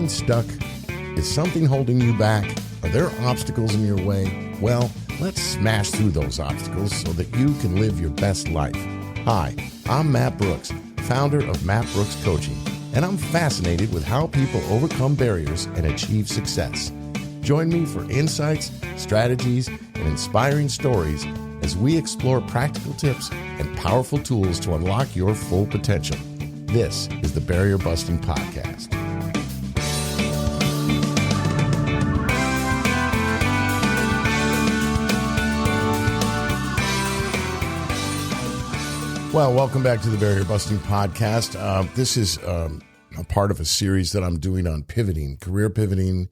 feeling stuck? Is something holding you back? Are there obstacles in your way? Well, let's smash through those obstacles so that you can live your best life. Hi, I'm Matt Brooks, founder of Matt Brooks Coaching, and I'm fascinated with how people overcome barriers and achieve success. Join me for insights, strategies, and inspiring stories as we explore practical tips and powerful tools to unlock your full potential. This is the Barrier Busting Podcast. Well, welcome back to the Barrier Busting Podcast. This is a part of a series that I'm doing on pivoting, career pivoting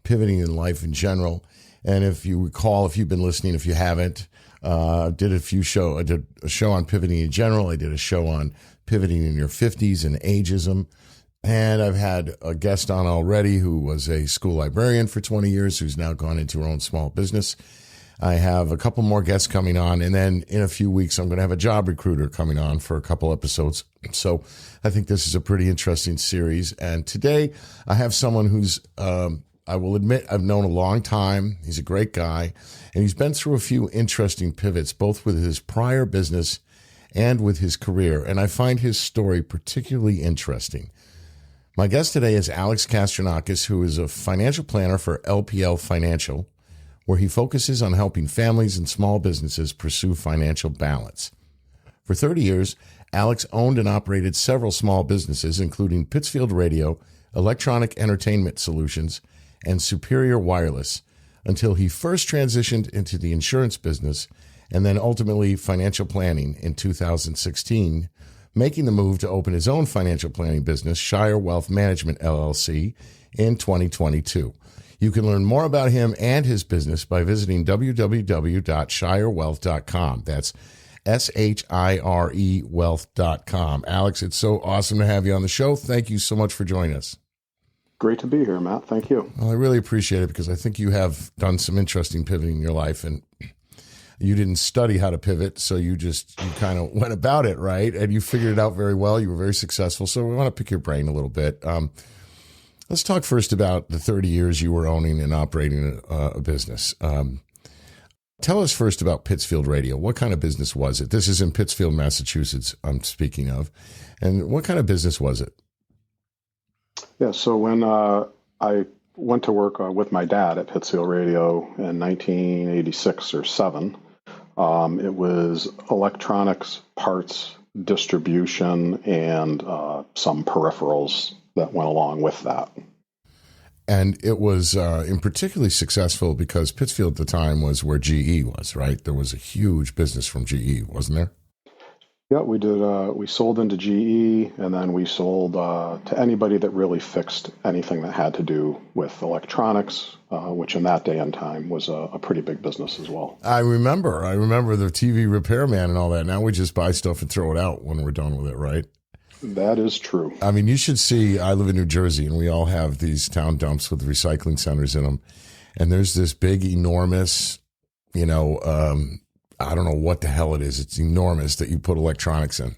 in life in general. And if you recall, if you've been listening, if you haven't, I did a show on pivoting in general. I did a show on pivoting in your 50s and ageism. And I've had a guest on already who was a school librarian for 20 years, who's now gone into her own small business. I have a couple more guests coming on. And then in a few weeks, I'm going to have a job recruiter coming on for a couple episodes. So I think this is a pretty interesting series. And today I have someone who's, I will admit, I've known a long time. He's a great guy, and he's been through a few interesting pivots, both with his prior business and with his career, and I find his story particularly interesting. My guest today is Alex Kastrinakis, who is a financial planner for LPL Financial, where he focuses on helping families and small businesses pursue financial balance. For 30 years, Alex owned and operated several small businesses, including Pittsfield Radio, Electronic Entertainment Solutions, and Superior Wireless, until he first transitioned into the insurance business and then ultimately financial planning in 2016, making the move to open his own financial planning business, Shire Wealth Management, LLC, in 2022. You can learn more about him and his business by visiting www.shirewealth.com. That's SHIRE wealth.com. Alex, it's so awesome to have you on the show. Thank you so much for joining us. Great to be here, Matt. Thank you. Well, I really appreciate it because I think you have done some interesting pivoting in your life, and you didn't study how to pivot, so you kind of went about it, right? And you figured it out very well. You were very successful. So we want to pick your brain a little bit. Let's talk first about the 30 years you were owning and operating a business. Tell us first about Pittsfield Radio. What kind of business was it? This is in Pittsfield, Massachusetts, I'm speaking of. And what kind of business was it? Yeah, so when I went to work with my dad at Pittsfield Radio in 1986 or 7, it was electronics, parts, distribution, and some peripherals that went along with that. And it was particularly successful because Pittsfield at the time was where GE was, right? There was a huge business from GE, wasn't there? Yeah, we did. We sold into GE, and then we sold to anybody that really fixed anything that had to do with electronics, which in that day and time was a pretty big business as well. I remember the TV repairman and all that. Now we just buy stuff and throw it out when we're done with it, right? That is true. I mean, you should see, I live in New Jersey, and we all have these town dumps with recycling centers in them. And there's this big, enormous, I don't know what the hell it is. It's enormous that you put electronics in.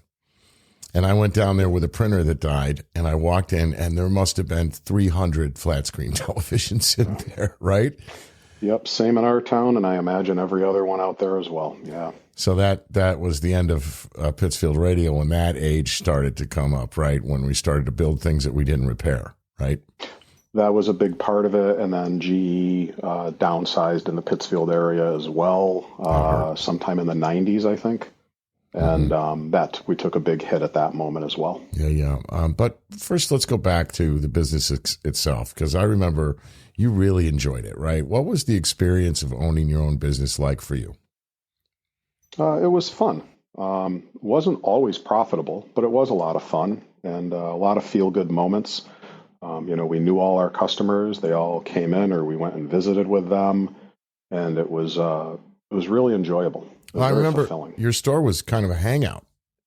And I went down there with a printer that died, and I walked in, and there must have been 300 flat screen televisions in there, right? Yep, same in our town, and I imagine every other one out there as well. Yeah. So that was the end of Pittsfield Radio when that age started to come up, right? When we started to build things that we didn't repair, right? That was a big part of it. And then GE downsized in the Pittsfield area as well, sometime in the 90s, I think. And that we took a big hit at that moment as well. Yeah. But first, let's go back to the business itself, because I remember you really enjoyed it, right? What was the experience of owning your own business like for you? It was fun. Wasn't always profitable, but it was a lot of fun and a lot of feel-good moments. We knew all our customers. They all came in, or we went and visited with them, and it was really enjoyable. I remember your store was kind of a hangout,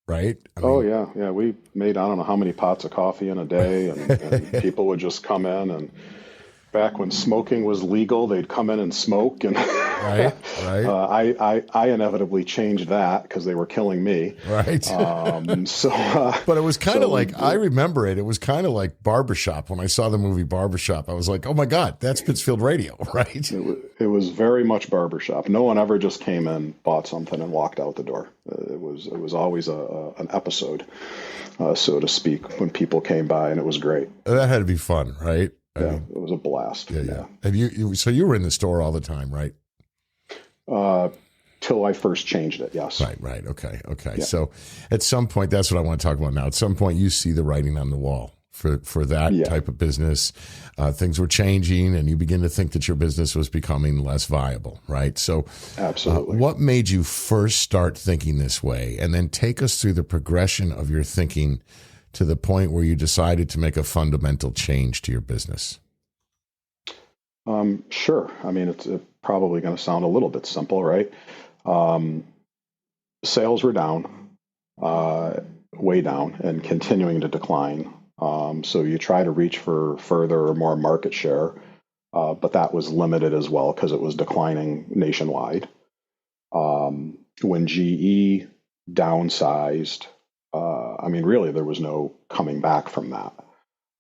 right? Yeah. We made, I don't know how many pots of coffee in a day, and people would just come in, and back when smoking was legal, they'd come in and smoke, and right. I inevitably changed that because they were killing me. Right. But it was kind of like, I remember it. It was kind of like Barbershop. When I saw the movie Barbershop, I was like, oh my God, that's Pittsfield Radio, right? It was very much Barbershop. No one ever just came in, bought something, and walked out the door. It was always an episode, so to speak, when people came by, and it was great. That had to be fun, right? I mean, it was a blast. Yeah. And so you were in the store all the time, right? Till I first changed it, yes. Right. Okay. Yeah. So at some point, that's what I want to talk about now. At some point, you see the writing on the wall for that type of business. Things were changing, and you begin to think that your business was becoming less viable, right? So absolutely. What made you first start thinking this way? And then take us through the progression of your thinking to the point where you decided to make a fundamental change to your business. Sure. I mean, it's probably going to sound a little bit simple, right? Sales were down, way down, and continuing to decline. So you try to reach for further or more market share, but that was limited as well because it was declining nationwide. When GE downsized, I mean, really, there was no coming back from that.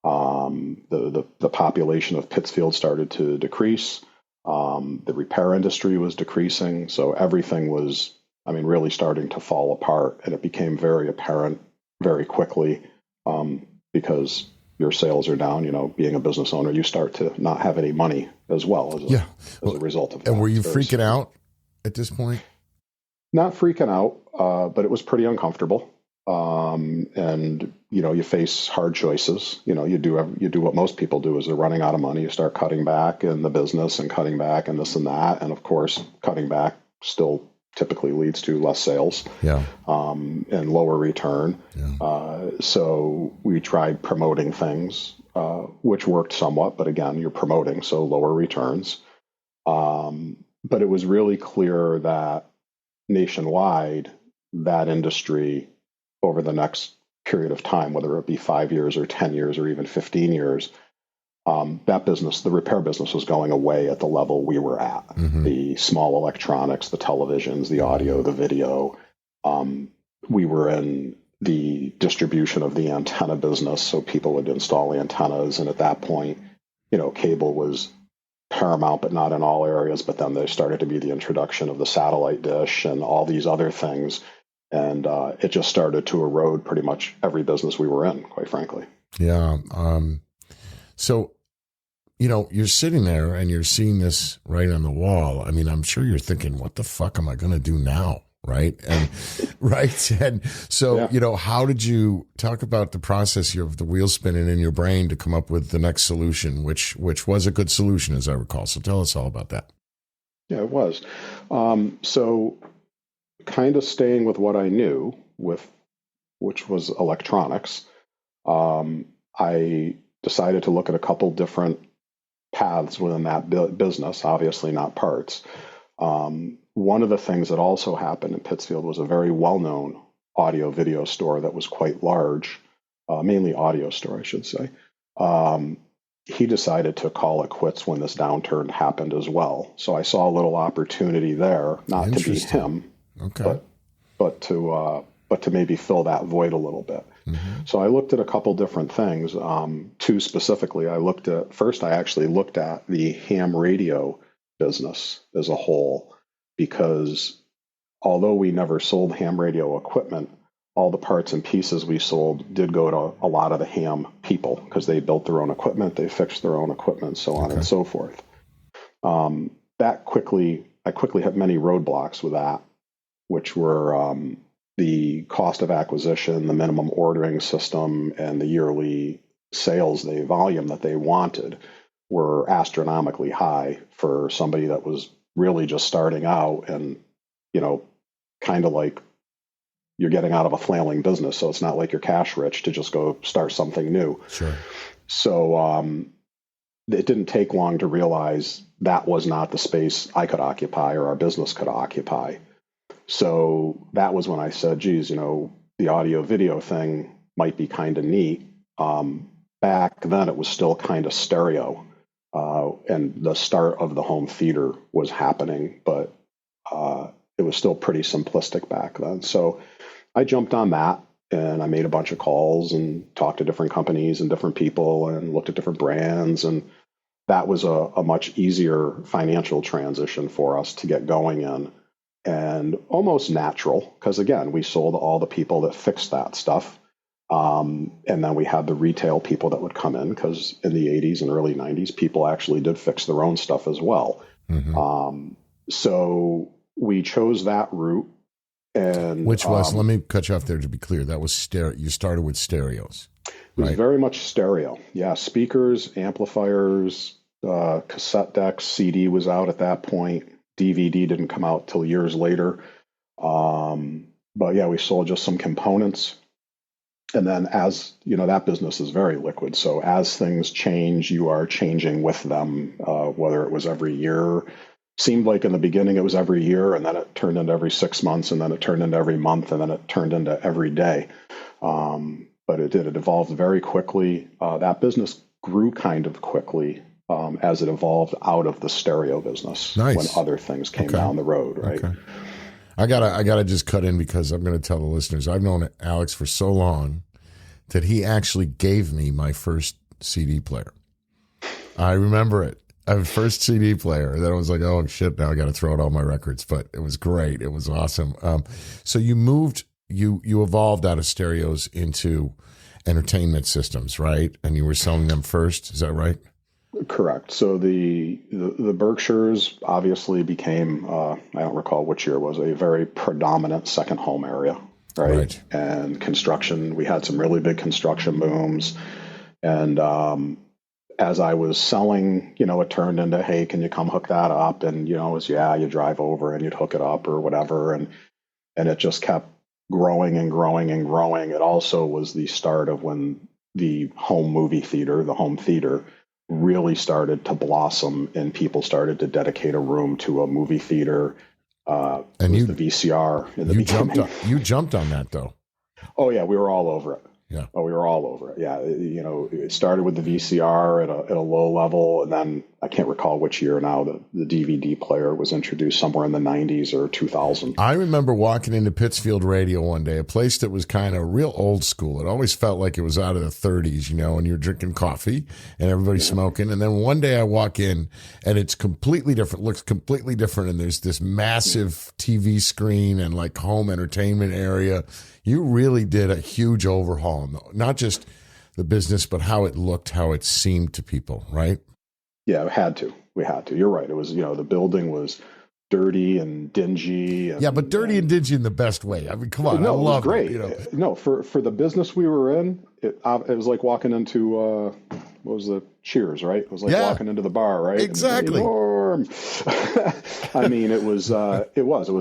The population of Pittsfield started to decrease. The repair industry was decreasing. So everything was, I mean, really starting to fall apart. And it became very apparent very quickly because your sales are down. You know, being a business owner, you start to not have any money as well as a result of that. And were you freaking out at this point? Not freaking out, but it was pretty uncomfortable. And you know, you face hard choices. You know, you do what most people do is they're running out of money. You start cutting back in the business and cutting back and this and that. And of course, cutting back still typically leads to less sales, and lower return. Yeah. So we tried promoting things, which worked somewhat, but again, you're promoting, so lower returns. But it was really clear that nationwide, that industry over the next period of time, whether it be 5 years or 10 years or even 15 years, that business, the repair business, was going away at the level we were at. Mm-hmm. The small electronics, the televisions, the audio, the video. We were in the distribution of the antenna business, so people would install antennas. And at that point, you know, cable was paramount, but not in all areas. But then there started to be the introduction of the satellite dish and all these other things. And it just started to erode pretty much every business we were in, quite frankly. Yeah. So, you know, you're sitting there and you're seeing this right on the wall. I mean, I'm sure you're thinking, what the fuck am I going to do now? Right. And right. And so, you know, how did you talk about the process of the wheel spinning in your brain to come up with the next solution, which was a good solution, as I recall. So tell us all about that. Yeah, it was. So kind of staying with what I knew, which was electronics, I decided to look at a couple different paths within that business, obviously not parts. One of the things that also happened in Pittsfield was a very well-known audio video store that was quite large, mainly audio store, I should say. He decided to call it quits when this downturn happened as well. So I saw a little opportunity there, not to be him, but to maybe fill that void a little bit. Mm-hmm. So I looked at a couple different things. Two specifically, I actually looked at the ham radio business as a whole, because although we never sold ham radio equipment, all the parts and pieces we sold did go to a lot of the ham people because they built their own equipment, they fixed their own equipment, so on and so forth. I quickly hit many roadblocks with that, which were the cost of acquisition, the minimum ordering system, and the yearly sales, the volume that they wanted were astronomically high for somebody that was really just starting out and, you know, kind of like you're getting out of a flailing business. So it's not like you're cash rich to just go start something new. Sure. So it didn't take long to realize that was not the space I could occupy or our business could occupy. So that was when I said, geez, you know, the audio video thing might be kind of neat. Back then it was still kind of stereo. and the start of the home theater was happening, but it was still pretty simplistic back then. So I jumped on that, and I made a bunch of calls and talked to different companies and different people and looked at different brands. And that was a much easier financial transition for us to get going in, and almost natural, because again, we sold all the people that fixed that stuff. And then we had the retail people that would come in, because in the 80s and early 90s, people actually did fix their own stuff as well. Mm-hmm. So we chose that route. And which was, let me cut you off there to be clear, that was stereo. You started with stereos. It was very much stereo. Yeah, speakers, amplifiers, cassette decks, CD was out at that point. DVD didn't come out till years later. But yeah, we sold just some components. And then as, that business is very liquid. So as things change, you are changing with them, whether it was every year. Seemed like in the beginning it was every year, and then it turned into every 6 months, and then it turned into every month, and then it turned into every day. But it evolved very quickly. That business grew kind of quickly as it evolved out of the stereo business. Nice. When other things came down the road, right? Okay. I gotta just cut in, because I'm going to tell the listeners, I've known Alex for so long that he actually gave me my first CD player. I remember it. I have a first CD player. And then I was like, oh shit, now I got to throw out all my records. But it was great. It was awesome. So you moved, you evolved out of stereos into entertainment systems, right? And you were selling them first. Is that right? Correct. So the Berkshires obviously became, I don't recall which year it was, a very predominant second home area, right? And construction, we had some really big construction booms. And as I was selling, it turned into, hey, can you come hook that up? And, it was, you drive over and you'd hook it up or whatever. And it just kept growing and growing and growing. It also was the start of when the home movie theater, the home theater, really started to blossom, and people started to dedicate a room to a movie theater. And the VCR in the beginning. You jumped on that, though. Oh, yeah, we were all over it. Yeah. Oh, we were all over it. Yeah. It started with the VCR at a low level. And then I can't recall which year now the DVD player was introduced, somewhere in the 90s or 2000. I remember walking into Pittsfield Radio one day, a place that was kind of real old school. It always felt like it was out of the 30s, and you're drinking coffee and everybody's smoking. And then one day I walk in and it's completely different, looks completely different. And there's this massive TV screen and like home entertainment area. You really did a huge overhaul, not just the business, but how it looked, how it seemed to people, right? Yeah, we had to. You're right. It was, the building was dirty and dingy. And, but dirty and dingy in the best way. I mean, come on. No, I love it. Was great. It, No, for the business we were in, it was like walking into, what was the Cheers, right? It was like walking into the bar, right? Exactly. I mean, it was a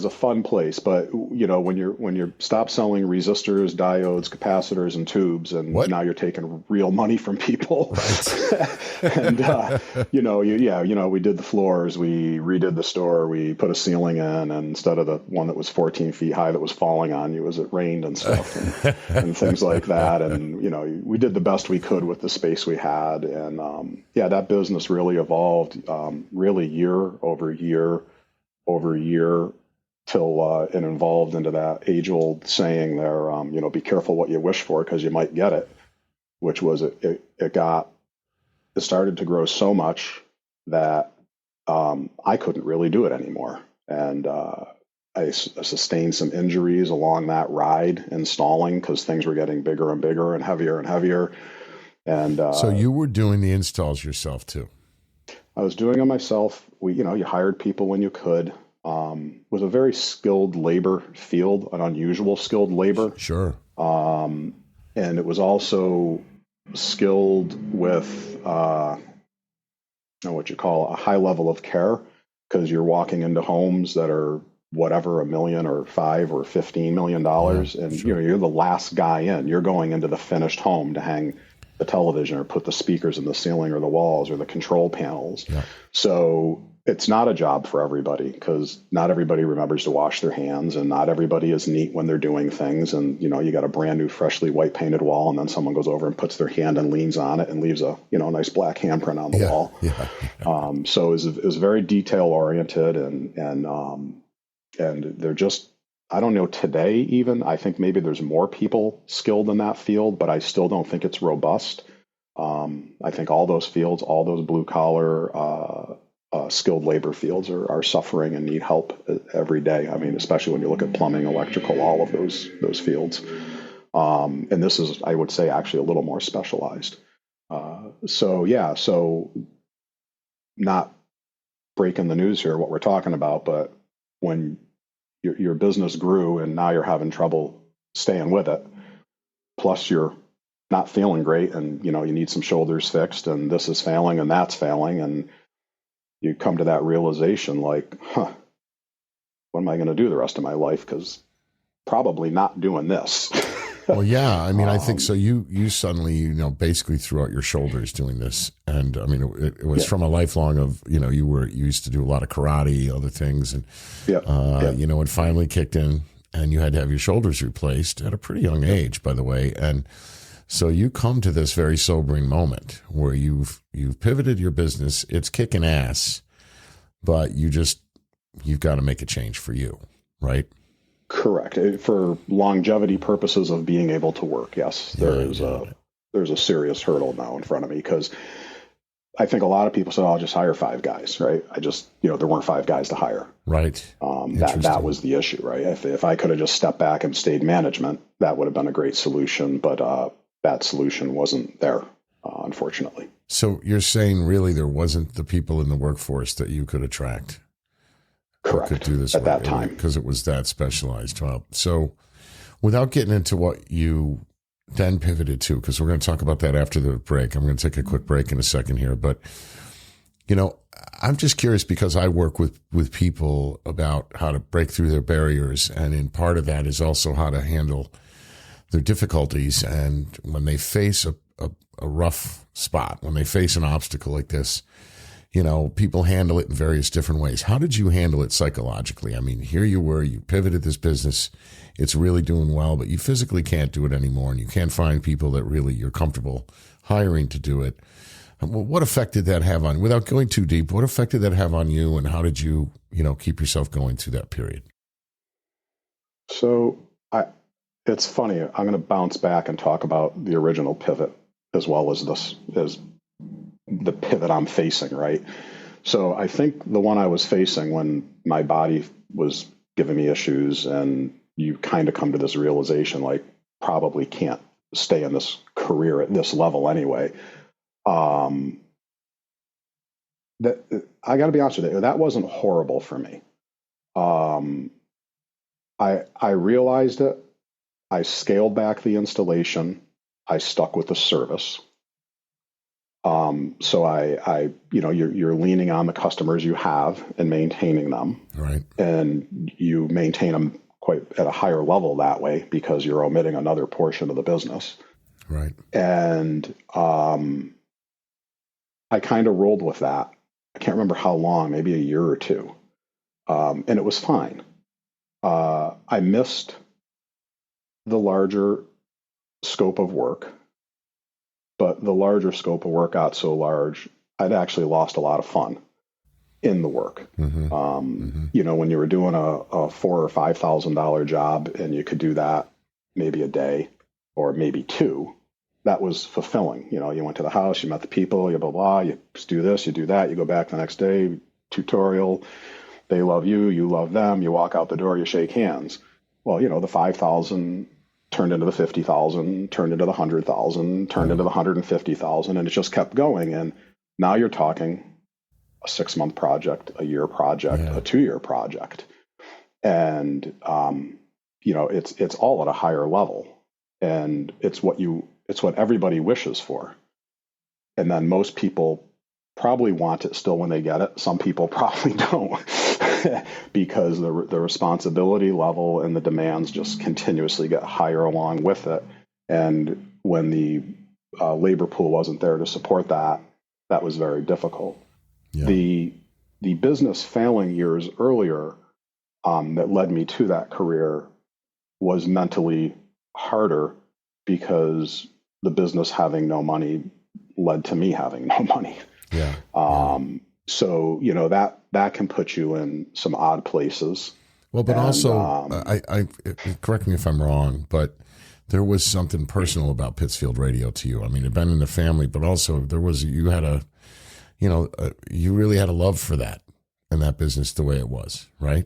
fun place, but when you're stop selling resistors, diodes, capacitors, and tubes, and now you're taking real money from people, right. And we did the floors, we redid the store, we put a ceiling in, and instead of the one that was 14 feet high that was falling on you as it rained and stuff, and things like that, and we did the best we could with the space we had, and that business really evolved, really year over year till it evolved into that age-old saying there, be careful what you wish for because you might get it, which was it started to grow so much that I couldn't really do it anymore. And I sustained some injuries along that ride installing because things were getting bigger and bigger and heavier. And so you were doing the installs yourself too? I was doing them myself. You hired people when you could. It was a very skilled labor field, an unusual skilled labor. Sure. And it was also skilled with what you call a high level of care, because you're walking into homes that are whatever, $1 million or $5 or $15 million. And sure. You're the last guy in. You're going into the finished home to hang the television or put the speakers in the ceiling or the walls or the control panels. Yeah. So it's not a job for everybody, because not everybody remembers to wash their hands, and not everybody is neat when they're doing things. And, you got a brand new, freshly white painted wall, and then someone goes over and puts their hand and leans on it and leaves a, nice black handprint on the wall. Yeah. So it was very detail oriented, and they're just, I don't know today even, I think maybe there's more people skilled in that field, but I still don't think it's robust. I think all those fields, all those blue collar, skilled labor fields are suffering and need help every day. I mean, especially when you look at plumbing, electrical, all of those fields. And this is, I would say, actually a little more specialized. So not breaking the news here, what we're talking about, but when your business grew and now you're having trouble staying with it, plus you're not feeling great, and, you need some shoulders fixed, and this is failing and that's failing, and you come to that realization like, what am I going to do the rest of my life? Because probably not doing this. Well, yeah. I mean, I think so. You suddenly, basically threw out your shoulders doing this. And I mean, it was from a lifelong of, you used to do a lot of karate, other things. And, it finally kicked in, and you had to have your shoulders replaced at a pretty young age, by the way. And so you come to this very sobering moment where you've pivoted your business. It's kicking ass, but you've got to make a change for you, right? Correct. For longevity purposes of being able to work, yes, there's a serious hurdle now in front of me, because I think a lot of people said, I'll just hire 5 guys, right? There weren't 5 guys to hire. Right. That was the issue, right? If I could have just stepped back and stayed management, that would have been a great solution, but that solution wasn't there, unfortunately. So you're saying really there wasn't the people in the workforce that you could attract? Correct. Could do this at that time, because it was that specialized. Well, so without getting into what you then pivoted to, because we're going to talk about that after the break. I'm going to take a quick break in a second here, but I'm just curious, because I work with people about how to break through their barriers, and in part of that is also how to handle their difficulties. And when they face a rough spot, when they face an obstacle like this, people handle it in various different ways. How did you handle it psychologically? I mean, here you were, you pivoted this business. It's really doing well, but you physically can't do it anymore, and you can't find people that really you're comfortable hiring to do it. What effect did that have on, without going too deep, what effect did that have on you, and how did you, keep yourself going through that period? So it's funny. I'm going to bounce back and talk about the original pivot as well as the pivot I'm facing, right? So I think the one I was facing when my body was giving me issues, and you kind of come to this realization, like, probably can't stay in this career at this level anyway. That I got to be honest with you, that wasn't horrible for me. I realized it. I scaled back the installation. I stuck with the service. So you're leaning on the customers you have and maintaining them, right? And you maintain them quite at a higher level that way, because you're omitting another portion of the business, right? And I kind of rolled with that. I can't remember how long, maybe a year or two, and it was fine. I missed the larger scope of work. But the larger scope of work got so large, I'd actually lost a lot of fun in the work. Mm-hmm. When you were doing a $4,000 or $5,000 job, and you could do that maybe a day or maybe 2, that was fulfilling. You went to the house, you met the people, you blah, blah, you do this, you do that, you go back the next day, tutorial, they love you, you love them, you walk out the door, you shake hands. Well, the 5,000 turned into the 50,000, turned into the 100,000, turned into the 150,000, and it just kept going. And now you're talking a 6-month project, a year project, a 2-year project, and it's all at a higher level, and it's what everybody wishes for. And then most people probably want it still when they get it. Some people probably don't, because the responsibility level and the demands just continuously get higher along with it. And when the labor pool wasn't there to support that, that was very difficult. Yeah. the business failing years earlier that led me to that career was mentally harder because the business having no money led to me having no money. Yeah. So, that can put you in some odd places. Well, but also, I correct me if I'm wrong, but there was something personal about Pittsfield Radio to you. I mean, it had been in the family, but also you really had a love for that and that business the way it was, right?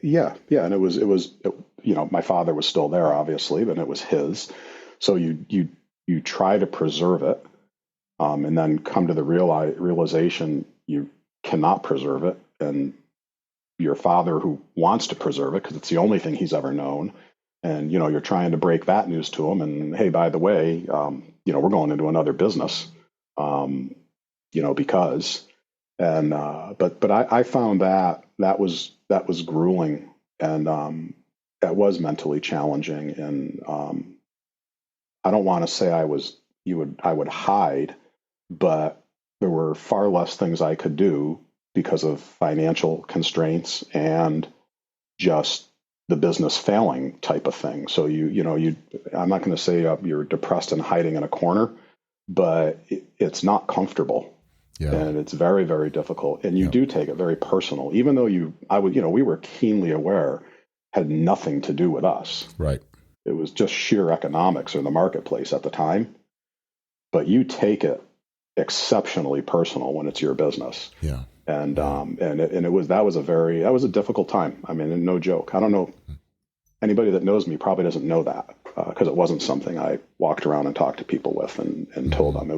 Yeah. And it was, my father was still there, obviously, but it was his. So you try to preserve it, and then come to the realization you cannot preserve it. And your father, who wants to preserve it because it's the only thing he's ever known, and you're trying to break that news to him. And hey, by the way, we're going into another business, because. And but I found that was grueling, and that was mentally challenging. And I don't want to say I would hide, but there were far less things I could do because of financial constraints and just the business failing type of thing. So I'm not going to say you're depressed and hiding in a corner, but it's not comfortable. Yeah. And it's very, very difficult. And you do take it very personal, even though we were keenly aware, had nothing to do with us. Right. It was just sheer economics or the marketplace at the time. But you take it exceptionally personal when it's your business. Yeah. And that was a difficult time. I mean, no joke. I don't know, anybody that knows me probably doesn't know that, because it wasn't something I walked around and talked to people with and told them.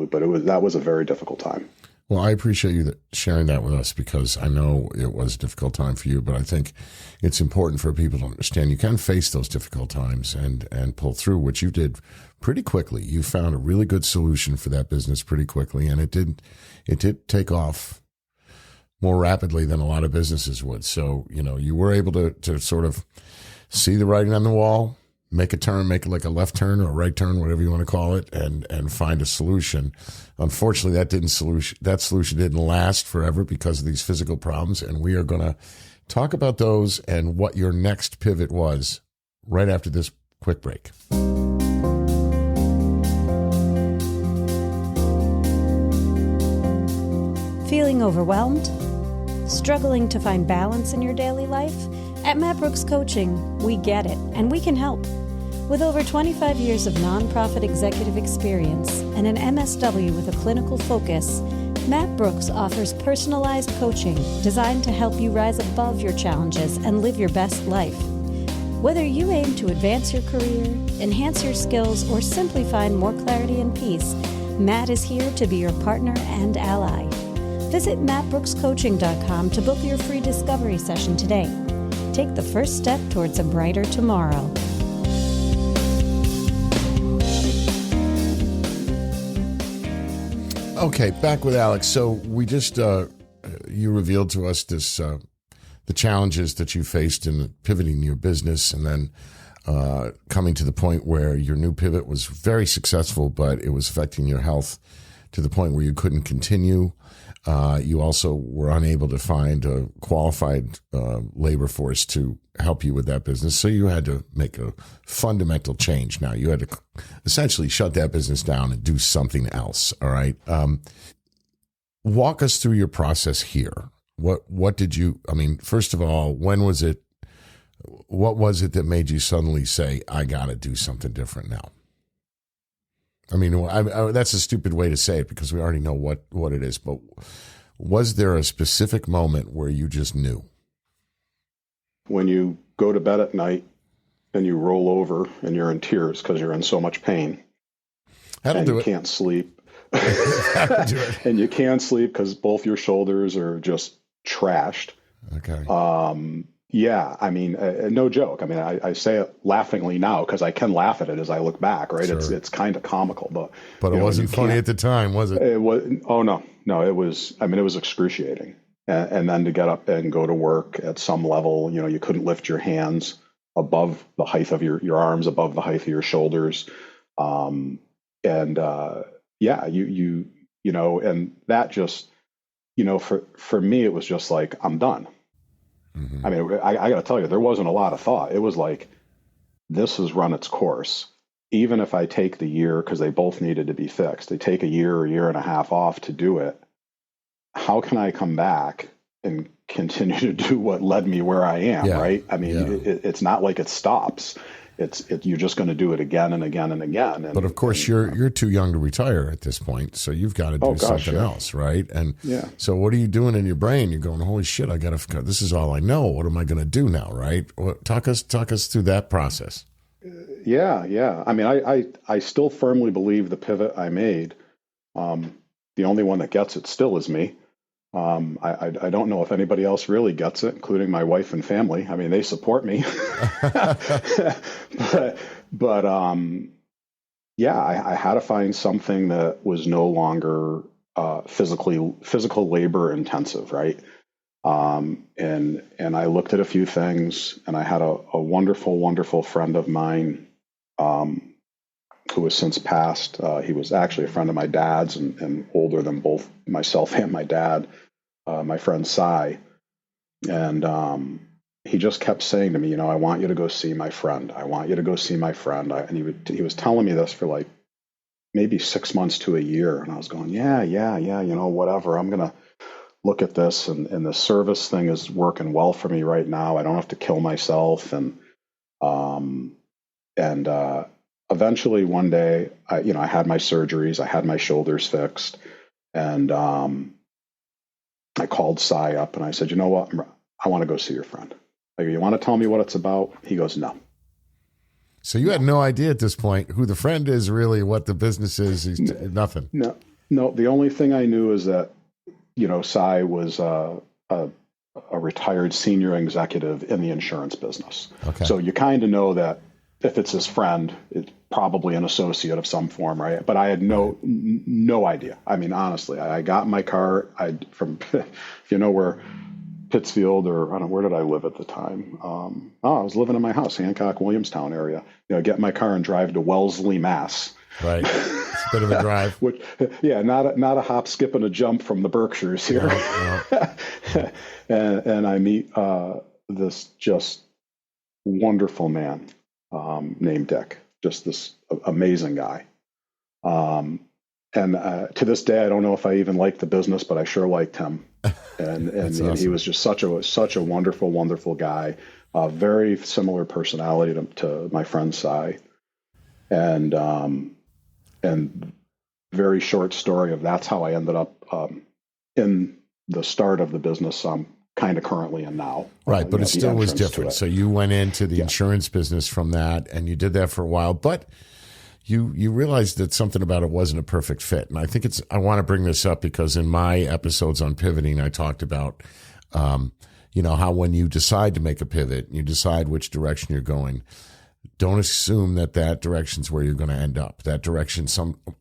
That was a very difficult time. Well, I appreciate you sharing that with us, because I know it was a difficult time for you, but I think it's important for people to understand you can face those difficult times and pull through, which you did pretty quickly. You found a really good solution for that business pretty quickly, and it did take off more rapidly than a lot of businesses would. So, you were able to sort of see the writing on the wall, make a turn, make it like a left turn or a right turn, whatever you want to call it, and find a solution. Unfortunately, that solution didn't last forever because of these physical problems. And we are going to talk about those and what your next pivot was right after this quick break. Feeling overwhelmed? Struggling to find balance in your daily life? At Matt Brooks Coaching, we get it, and we can help. With over 25 years of nonprofit executive experience and an MSW with a clinical focus, Matt Brooks offers personalized coaching designed to help you rise above your challenges and live your best life. Whether you aim to advance your career, enhance your skills, or simply find more clarity and peace, Matt is here to be your partner and ally. Visit mattbrookscoaching.com to book your free discovery session today. Take the first step towards a brighter tomorrow. Okay, back with Alex. So we just, you revealed to us this, the challenges that you faced in pivoting your business, and then coming to the point where your new pivot was very successful, but it was affecting your health to the point where you couldn't continue. You also were unable to find a qualified labor force to help you with that business. So you had to make a fundamental change. Now you had to essentially shut that business down and do something else. All right. Walk us through your process here. What did you, first of all, when was it, what was it that made you suddenly say, I got to do something different now? That's a stupid way to say it because we already know what it is, but was there a specific moment where you just knew? When you go to bed at night and you roll over and you're in tears because you're in so much pain. That'll do it. You can't sleep. That'll do it. And you can't sleep because both your shoulders are just trashed. Okay. Yeah, no joke. I say it laughingly now because I can laugh at it as I look back, right? Sure. It's kind of comical, but it wasn't funny at the time, was it? It was. Oh no, it was. It was excruciating. And then to get up and go to work at some level, you couldn't lift your hands above the height of your arms, above the height of your shoulders, and that just for me, it was just like, I'm done. Mm-hmm. I mean, I got to tell you, there wasn't a lot of thought. It was like, this has run its course. Even if I take the year, because they both needed to be fixed, they take a year and a half off to do it. How can I come back and continue to do what led me where I am? Yeah. Right. I mean, it's not like it stops. You're just going to do it again and again and again. But of course, you're too young to retire at this point, so you've got to do something else, right? And so, what are you doing in your brain? You're going, "Holy shit! This is all I know. What am I going to do now?" Right? Talk us through that process. Yeah. I mean, I still firmly believe the pivot I made. The only one that gets it still is me. I don't know if anybody else really gets it, including my wife and family. I mean, they support me, but I had to find something that was no longer physical labor intensive, right? And I looked at a few things, and I had a wonderful friend of mine who has since passed. He was actually a friend of my dad's and older than both myself and my dad, my friend Cy. And he just kept saying to me, I want you to go see my friend. I want you to go see my friend. And he was telling me this for like maybe 6 months to a year. And I was going, yeah, whatever. I'm going to look at this. And the service thing is working well for me right now. I don't have to kill myself. And eventually one day, I had my surgeries, I had my shoulders fixed, and I called Cy up and I said, you know what? I want to go see your friend. I go, you want to tell me what it's about? He goes, no. So you had no idea at this point who the friend is, really, what the business is. Nothing. No. The only thing I knew is that, Cy was a retired senior executive in the insurance business. Okay. So you kind of know that if it's his friend, it's probably an associate of some form, right? But I had no idea. I mean, honestly, I got in my car. If you know where Pittsfield, or I don't know, where did I live at the time? I was living in my house, Hancock, Williamstown area. Get in my car and drive to Wellesley, Mass. Right, it's a bit of a drive. Which, not a hop, skip, and a jump from the Berkshires here. Yeah. and I meet this just wonderful man named Dick. Just this amazing guy. And to this day, I don't know if I even liked the business, but I sure liked him. And awesome. He was just such a wonderful guy. Very similar personality to my friend Cy. And very short story of that's how I ended up in the start of the business I'm kind of currently in now. Right, but it still was different. So you went into the insurance business from that, and you did that for a while, but you realized that something about it wasn't a perfect fit. And I think I want to bring this up because in my episodes on pivoting, I talked about, how when you decide to make a pivot, you decide which direction you're going. Don't assume that direction's where you're going to end up. That direction,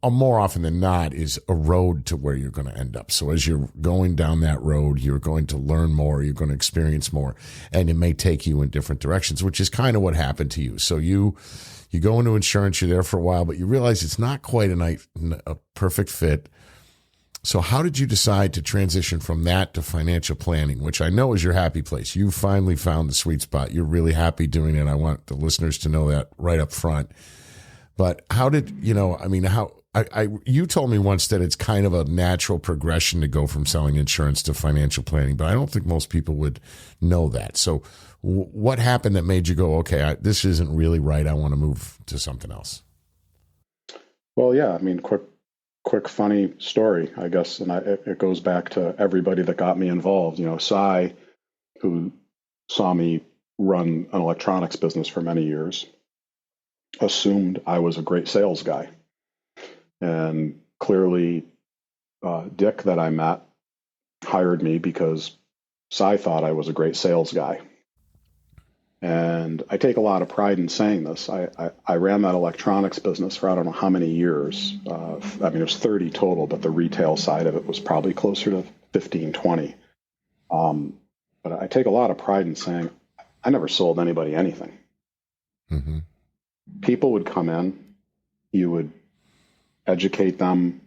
more often than not, is a road to where you're going to end up. So as you're going down that road, you're going to learn more, you're going to experience more, and it may take you in different directions, which is kind of what happened to you. So you go into insurance, you're there for a while, but you realize it's not quite a perfect fit. So how did you decide to transition from that to financial planning, which I know is your happy place? You finally found the sweet spot. You're really happy doing it. I want the listeners to know that right up front. But how did, you told me once that it's kind of a natural progression to go from selling insurance to financial planning, but I don't think most people would know that. So what happened that made you go, okay, this isn't really right. I want to move to something else? Well, yeah, I mean, quick funny story, I guess, and it goes back to everybody that got me involved. Cy, who saw me run an electronics business for many years, assumed I was a great sales guy. And clearly, Dick, that I met, hired me because Cy thought I was a great sales guy. And I take a lot of pride in saying this. I ran that electronics business for I don't know how many years. It was 30 total, but the retail side of it was probably closer to 15, 20. But I take a lot of pride in saying I never sold anybody anything. Mm-hmm. People would come in, you would educate them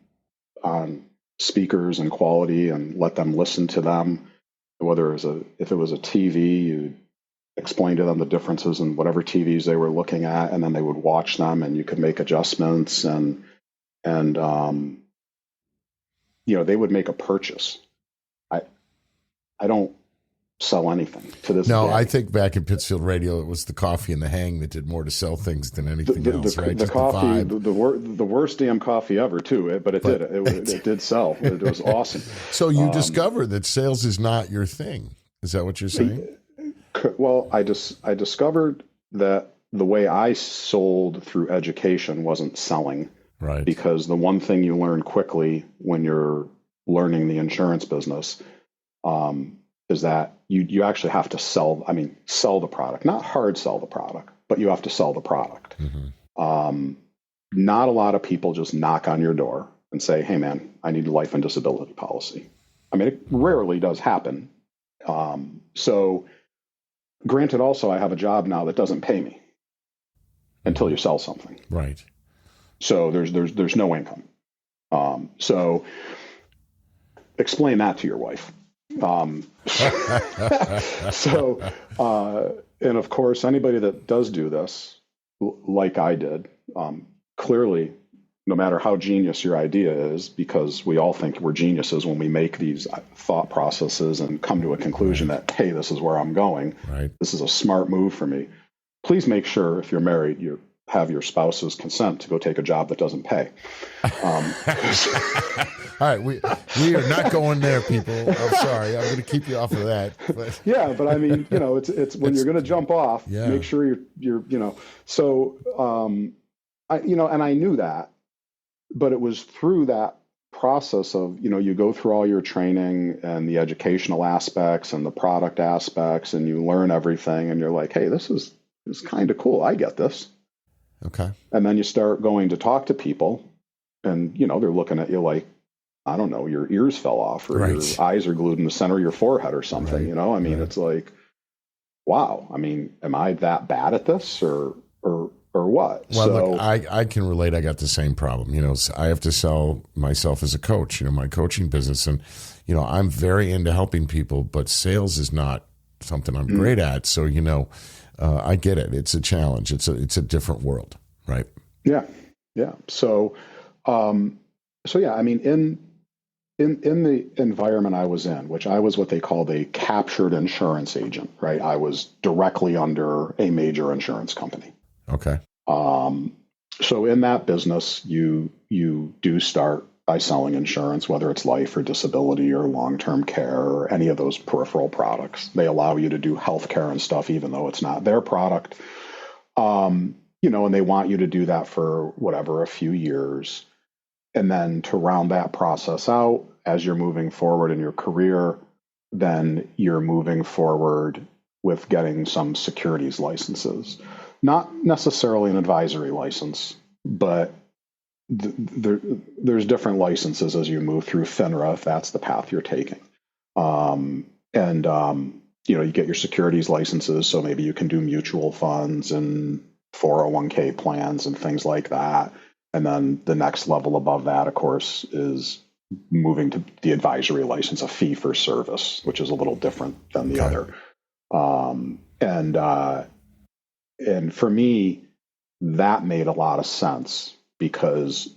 on speakers and quality and let them listen to them. Whether if it was a TV, you explain to them the differences in whatever TVs they were looking at, and then they would watch them, and you could make adjustments, and they would make a purchase. I don't sell anything to this day. I think back in Pittsfield Radio, it was the coffee and the hang that did more to sell things than anything else, right? The coffee, the worst damn coffee ever, too. But it did. It did sell. It was awesome. So you discovered that sales is not your thing. Is that what you're saying? Well, I discovered that the way I sold through education wasn't selling. Right. Because the one thing you learn quickly when you're learning the insurance business is that you actually have to sell the product, not hard sell the product, but you have to sell the product. Mm-hmm. Not a lot of people just knock on your door and say, hey man, I need a life and disability policy. I mean, it rarely does happen. So granted, also I have a job now that doesn't pay me until you sell something. Right. So there's no income. So explain that to your wife. And of course, anybody that does do this, like I did, clearly, no matter how genius your idea is, because we all think we're geniuses when we make these thought processes and come to a conclusion that, hey, this is where I'm going. Right. This is a smart move for me. Please make sure if you're married, you have your spouse's consent to go take a job that doesn't pay. All right, we are not going there, people. I'm sorry, I'm going to keep you off of that. But. Yeah, but I mean, it's when you're going to jump off, make sure you're. So, and I knew that, but it was through that process of, you go through all your training and the educational aspects and the product aspects, and you learn everything, and you're like, hey, this is kind of cool. I get this. Okay. And then you start going to talk to people, and they're looking at you like, I don't know, your ears fell off, or your eyes are glued in the center of your forehead or something. Right. It's like, wow. I mean, am I that bad at this, or what? Well, look, I can relate. I got the same problem. I have to sell myself as a coach. My coaching business, and I'm very into helping people, but sales is not something I'm great at. So I get it. It's a challenge. It's a different world, right? Yeah. So, yeah. I mean, in the environment I was in, which I was what they called a captured insurance agent, right? I was directly under a major insurance company. Okay. So in that business, you do start by selling insurance, whether it's life or disability or long-term care or any of those peripheral products. They allow you to do healthcare and stuff, even though it's not their product. And they want you to do that for a few years. And then to round that process out, as you're moving forward in your career, then you're moving forward with getting some securities licenses. Not necessarily an advisory license, but there's different licenses as you move through FINRA, if that's the path you're taking. You get your securities licenses, so maybe you can do mutual funds and 401k plans and things like that. And then the next level above that, of course, is moving to the advisory license, a fee for service, which is a little different than the other. And for me, that made a lot of sense, because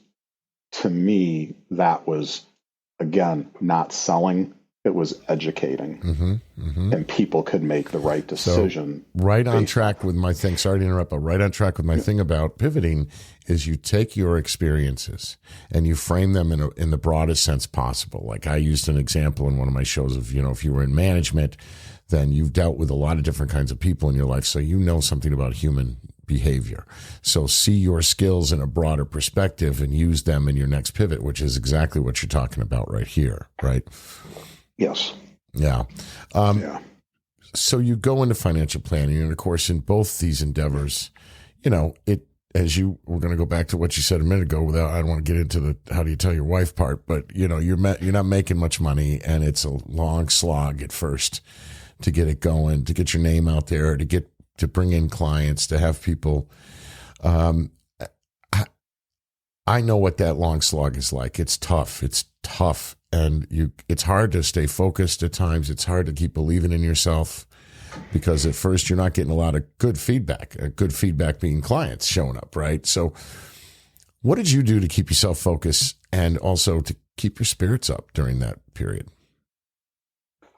to me, that was, again, not selling. It was educating, and people could make the right decision. So, right on track with my thing. Sorry to interrupt, but right on track with my thing about pivoting is you take your experiences and you frame them in the broadest sense possible. Like I used an example in one of my shows of, if you were in management, then you've dealt with a lot of different kinds of people in your life, so you know something about human behavior. So see your skills in a broader perspective and use them in your next pivot, which is exactly what you're talking about right here, right? Yes. Yeah. So you go into financial planning, and of course, in both these endeavors, we're going to go back to what you said a minute ago. I don't want to get into the how do you tell your wife part, but you're not making much money, and it's a long slog at first to get it going, to get your name out there, to bring in clients, to have people. I know what that long slog is like. It's tough. It's tough, and it's hard to stay focused at times. It's hard to keep believing in yourself because at first you're not getting a lot of good feedback. Good feedback being clients showing up, right? So what did you do to keep yourself focused and also to keep your spirits up during that period?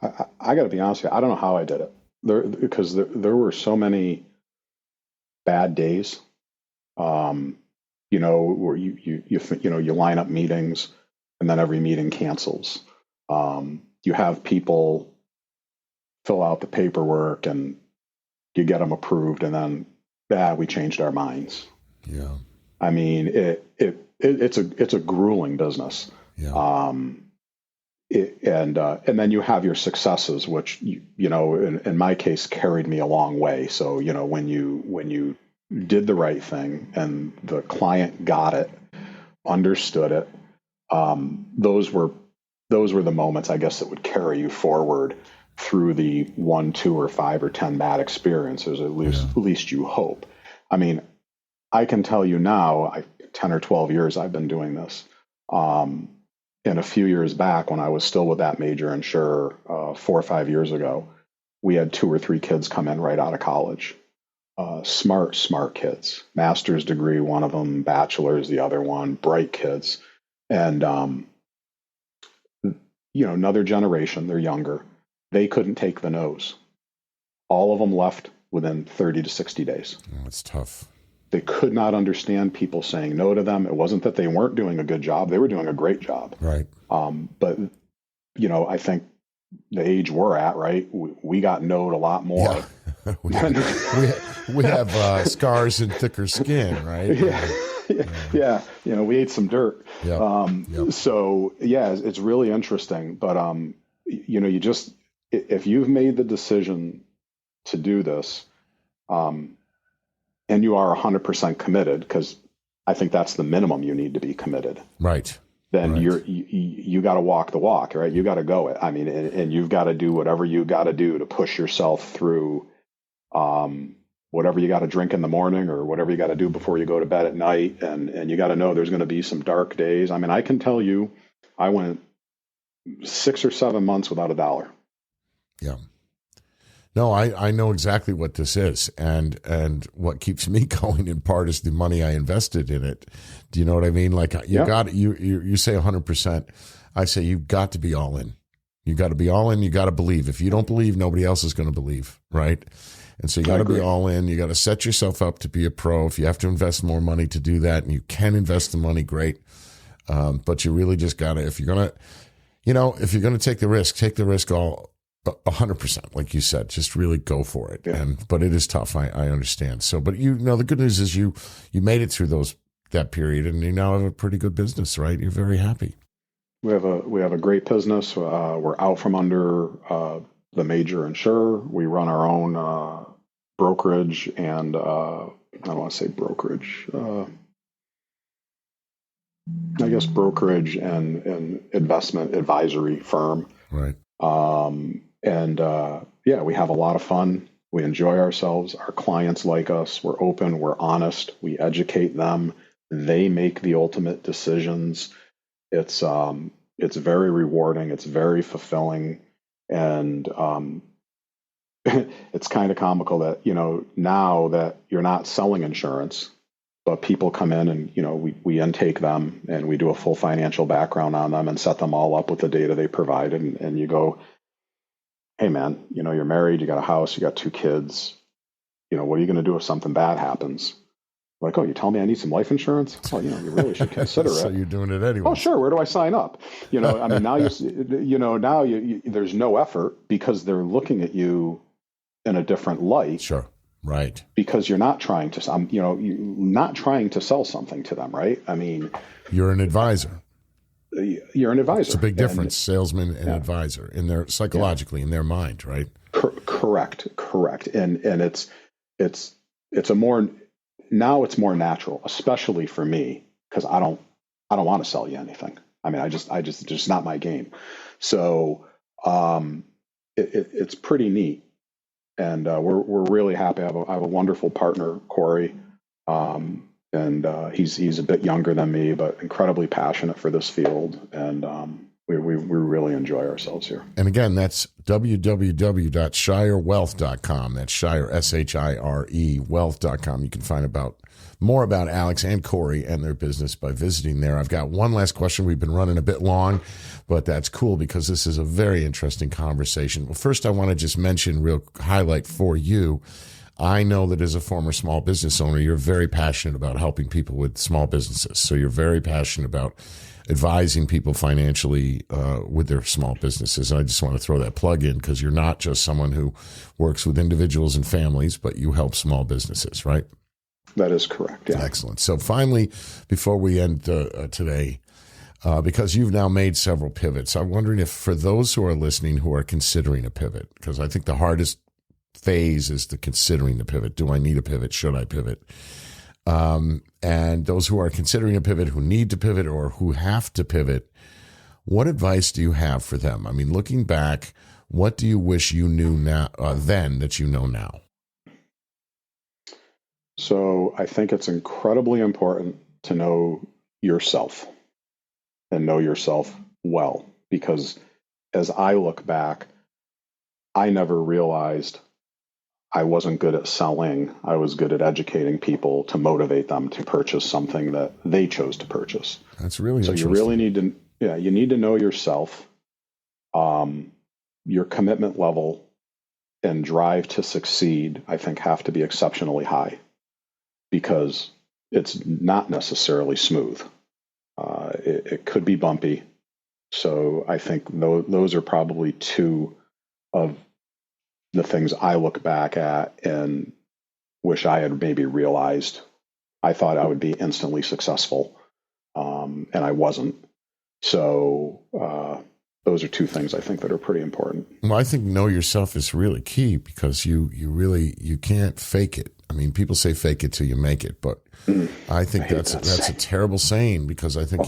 I got to be honest with you, I don't know how I did it because there were so many bad days. Where you line up meetings and then every meeting cancels. You have people fill out the paperwork and you get them approved, and then we changed our minds. Yeah, I mean it's a grueling business. Yeah. And then you have your successes, which in my case carried me a long way. So when you did the right thing and the client got it, understood it, those were the moments, I guess, that would carry you forward through the 1, 2, or 5 or 10 bad experiences. At least you hope. I mean, I can tell you now, 10 or 12 years I've been doing this. And a few years back, when I was still with that major insurer, 4 or 5 years ago, we had 2 or 3 kids come in right out of college. Smart kids, master's degree, one of them, bachelor's, the other one, bright kids. And, another generation, they're younger. They couldn't take the no's. All of them left within 30 to 60 days. Oh, that's tough. They could not understand people saying no to them. It wasn't that they weren't doing a good job. They were doing a great job. Right. But, I think the age we're at, right, we got no'd a lot more. Yeah. we have scars and thicker skin, right? Yeah. We ate some dirt. Yep. So, it's really interesting. But, you just, if you've made the decision to do this, and you are 100% committed, because I think that's the minimum you need to be committed. Right. Then right. you got to walk the walk, right? You got to go it. I mean, and you've got to do whatever you got to do to push yourself through, whatever you got to drink in the morning or whatever you got to do before you go to bed at night. And you got to know there's going to be some dark days. I mean, I can tell you, I went 6 or 7 months without $1. Yeah. No, I know exactly what this is, and what keeps me going in part is the money I invested in it. Do you know what I mean? Like you say 100%. I say you've got to be all in. You got to be all in. You got to believe. If you don't believe, nobody else is going to believe, right? And so you got to be all in. You got to set yourself up to be a pro. If you have to invest more money to do that, and you can invest the money, great. But you really just got to, if you're going to take the risk all. 100%, like you said, just really go for it. Yeah. But it is tough. I understand. So, but the good news is you made it through that period, and you now have a pretty good business, right? You're very happy. We have a great business. We're out from under the major insurer. We run our own brokerage and I don't want to say brokerage. I guess brokerage and investment advisory firm. Right. We have a lot of fun. We enjoy ourselves. Our clients like us. We're open. We're honest. We educate them. They make the ultimate decisions. It's very rewarding. It's very fulfilling. And, it's kind of comical that, now that you're not selling insurance, but people come in and, we intake them and we do a full financial background on them and set them all up with the data they provide. And you go, hey man, you're married, you got a house, you got 2 kids, what are you going to do if something bad happens? Like, oh, you tell me I need some life insurance? Well, you really should consider it. So you're doing it anyway. Oh, sure. Where do I sign up? I mean, now there's no effort because they're looking at you in a different light. Sure. Right. Because you're not trying to, you're not trying to sell something to them, right? I mean, you're an advisor. You're an advisor. It's a big difference, salesman and advisor, in their psychologically in their mind, right? Correct. And it's more natural, especially for me, because I don't want to sell you anything. I mean, I just not my game. So it's pretty neat. And we're really happy. I have a wonderful partner, Corey, and And he's a bit younger than me, but incredibly passionate for this field. And we really enjoy ourselves here. And again, that's www.shirewealth.com. That's Shire, S-H-I-R-E, wealth.com. You can find more about Alex and Corey and their business by visiting there. I've got one last question. We've been running a bit long, but that's cool because this is a very interesting conversation. Well, first, I want to just mention, real highlight for you, I know that as a former small business owner, you're very passionate about helping people with small businesses. So you're very passionate about advising people financially with their small businesses. And I just want to throw that plug in because you're not just someone who works with individuals and families, but you help small businesses, right? That is correct. Yeah. Excellent. So finally, before we end today, because you've now made several pivots, I'm wondering if for those who are listening who are considering a pivot, because I think the hardest phase is the considering the pivot. Do I need a pivot? Should I pivot? And those who are considering a pivot, who need to pivot or who have to pivot, what advice do you have for them? I mean, looking back, what do you wish you knew now then that you know now? So I think it's incredibly important to know yourself and know yourself well, because as I look back, I never realized I wasn't good at selling. I was good at educating people to motivate them to purchase something that they chose to purchase. That's really so interesting. You really need to, you need to know yourself, your commitment level and drive to succeed, I think, have to be exceptionally high because it's not necessarily smooth. It could be bumpy. So I think those are probably two of the things I look back at and wish I had maybe realized. I thought I would be instantly successful, and I wasn't. So those are two things I think that are pretty important. Well, I think know yourself is really key because you can't fake it. I mean, people say fake it till you make it, but I think that's a terrible saying because I think,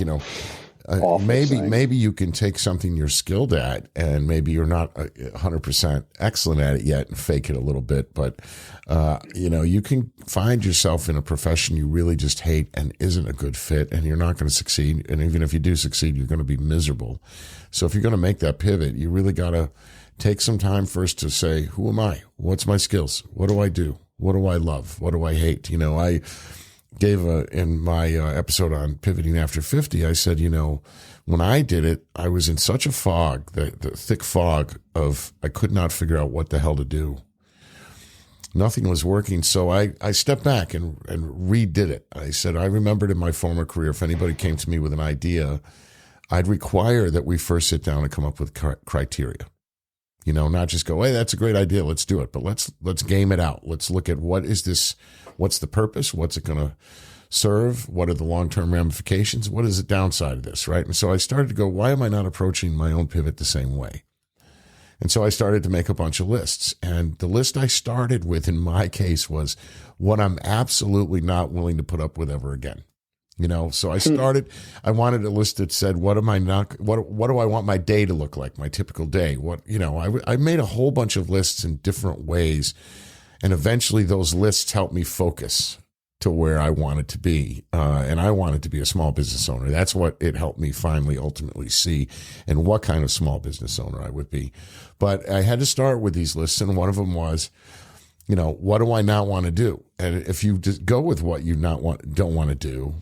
maybe you can take something you're skilled at and maybe you're not 100% excellent at it yet and fake it a little bit. But, you can find yourself in a profession you really just hate and isn't a good fit and you're not going to succeed. And even if you do succeed, you're going to be miserable. So if you're going to make that pivot, you really got to take some time first to say, who am I? What's my skills? What do I do? What do I love? What do I hate? I gave in my episode on pivoting after 50, I said, when I did it, I was in such a fog, the thick fog of I could not figure out what the hell to do. Nothing was working. So I stepped back and redid it. I said, I remembered in my former career, if anybody came to me with an idea, I'd require that we first sit down and come up with criteria. Not just go, hey, that's a great idea, let's do it. But let's game it out. Let's look at what's the purpose? What's it going to serve? What are the long-term ramifications? What is the downside of this, right? And so I started to go, why am I not approaching my own pivot the same way? And so I started to make a bunch of lists. And the list I started with in my case was what I'm absolutely not willing to put up with ever again. So I started, I wanted a list that said, what do I want my day to look like, my typical day? I made a whole bunch of lists in different ways. And eventually those lists helped me focus to where I wanted to be. And I wanted to be a small business owner. That's what it helped me finally ultimately see and what kind of small business owner I would be. But I had to start with these lists. And one of them was, what do I not want to do? And if you just go with what you don't want to do,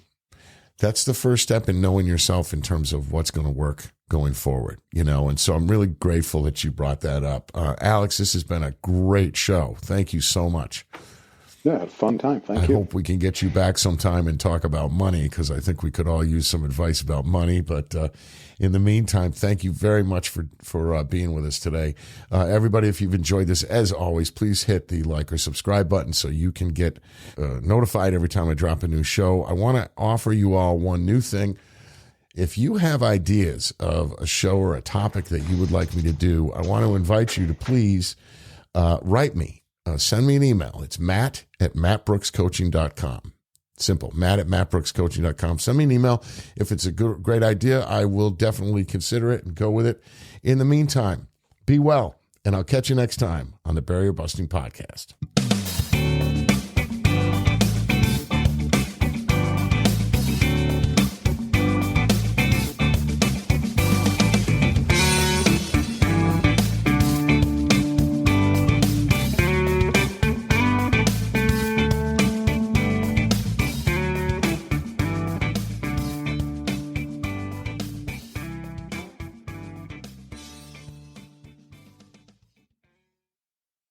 that's the first step in knowing yourself in terms of what's going to work going forward, and so I'm really grateful that you brought that up. Alex, this has been a great show. Thank you so much. Yeah, fun time. Thank you. I hope we can get you back sometime and talk about money because I think we could all use some advice about money. But in the meantime, thank you very much for being with us today. Everybody, if you've enjoyed this, as always, please hit the like or subscribe button so you can get notified every time I drop a new show. I want to offer you all one new thing. If you have ideas of a show or a topic that you would like me to do, I want to invite you to please write me. Send me an email. It's matt@mattbrookscoaching.com. Simple, matt@mattbrookscoaching.com. Send me an email. If it's a great idea, I will definitely consider it and go with it. In the meantime, be well, and I'll catch you next time on the Barrier Busting Podcast.